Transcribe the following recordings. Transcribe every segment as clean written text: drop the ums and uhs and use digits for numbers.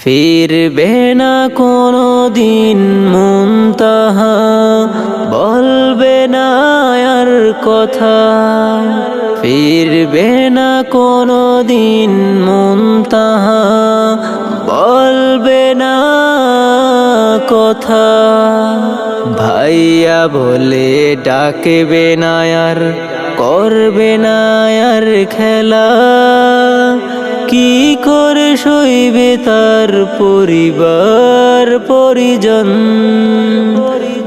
ফিরবে না কোনো দিন মুনতাহা, বলবে না আর কথা। ফিরবে না কোনো দিন মুনতাহা, বলবে না কথা। ভাইয়া বলে ডাকবে না আর, করবে না আর খেলা। কি করে সইবে তার পরিবার পরিজন।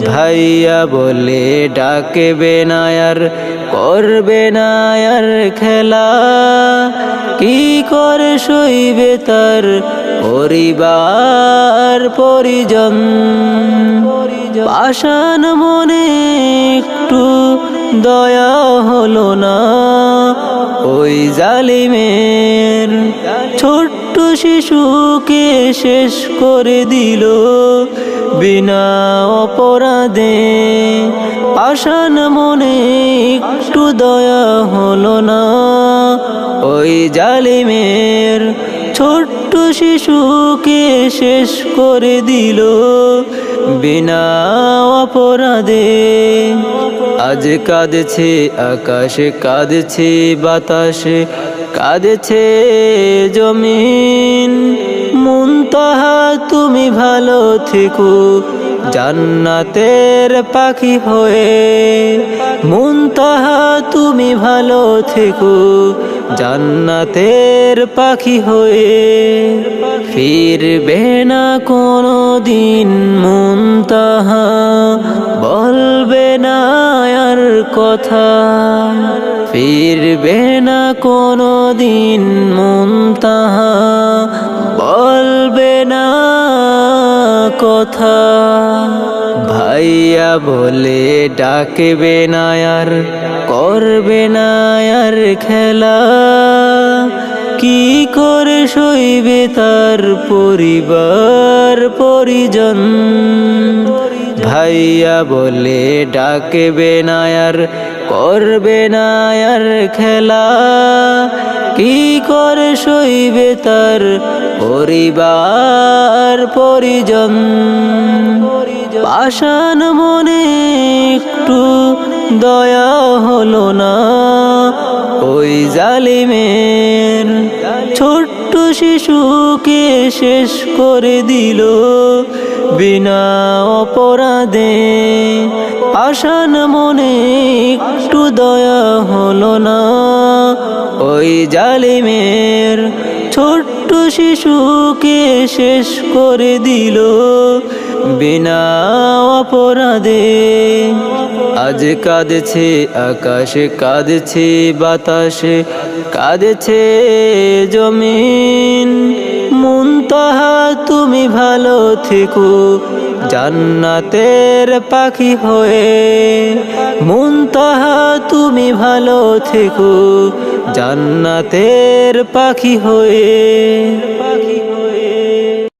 ভাইয়া বলে ডাকবে না আর, করবে না আর খেলা। কি করে সইবে তার পরিবার পরিজন। পাষাণ মনে একটু দয়া হলো না ওই জালিমের। ছোট্ট শিশুকে শেষ করে দিল বিনা অপরাধে। পাষাণ মনে একটু দয়া হলো না ওই জালিমের। ছোট্ট শিশুকে শেষ করে দিল বিনা অপরাধে। আজ কাঁদছে আকাশে, কাঁদছে বাতাসে, কাঁদছে জমিন। মুনতাহা তুমি ভালো থেকো জান্নাতের পাখি হয়ে। মুনতাহা তুমি ভালো থেকো জান্নাতের পাখি হয়ে। ফিরবে না কোনো দিন মুনতাহা, বলবে না আর কথা। ফিরবে না কোনো দিন মুনতাহা, বলবে না কথা। ভাইয়া বলে ডাকবে না আর, করবে না আর খেলা। কি করে সইবে তার পরিবার পরিজন। ভাইয়া বলে ডাকবে না আর, করবে না আর খেলা। কি করে সইবে তার পরিবার পরিজন। পাষাণ মনে একটু দয়া হলো না ওই জালিমের। ছোট্ট শিশুকে শেষ করে দিল বিনা অপরাধে। পাষাণ মনে একটু দয়া হলো না ওই জালিমের। ছোট্ট শিশুকে শেষ করে দিল বিনা অপরাধে। আজ কাঁদছে আকাশে, কাঁদছে বাতাসে, কাঁদছে জমিন। মুনতাহা তুমি ভালো থেকো জান্নাতের পাখি হয়ে। মুনতাহা তুমি ভালো থেকো জান্নাতের পাখি হয়ে।